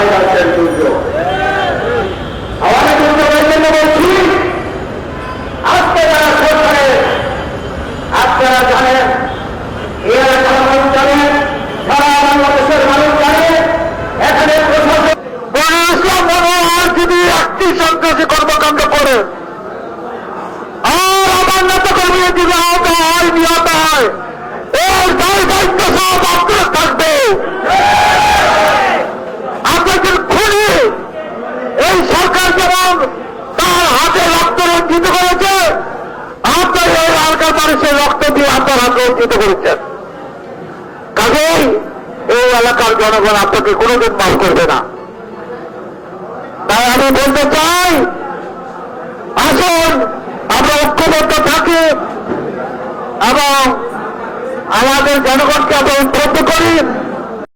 ভাইরাসের দুর্যোগ। আমাদের দুর্যোগের জন্য বলছি, আজকে যারা সরকারে আপনারা জানেন, এই এলাকার মানুষ জানেন, সারা বাংলাদেশের মানুষ জানে, এখানে প্রশাসন যদি একটি সন্ত্রাসী কর্মকাণ্ড করে আর আমার নেতা কর্মী যদি আহত হয়, নিহত হয়, এর দায় দায়িত্ব সব আপনার থাকবে। আপনাদের খুনি এই সরকার যেমন তার হাতে রক্ত রঞ্জিত করেছে, আপনার এই এলাকার মানুষের রক্ত দিয়ে আপনার হাত রঞ্জিত করেছেন। কাজেই এই এলাকার জনগণ আপনাকে কোনোদিন মাফ করবে না। তাই আমি বলতে চাই, আসুন আমরা ঐক্যবদ্ধ থাকি এবং আমাদের জনগণকে আমরা উদ্বুদ্ধ করি।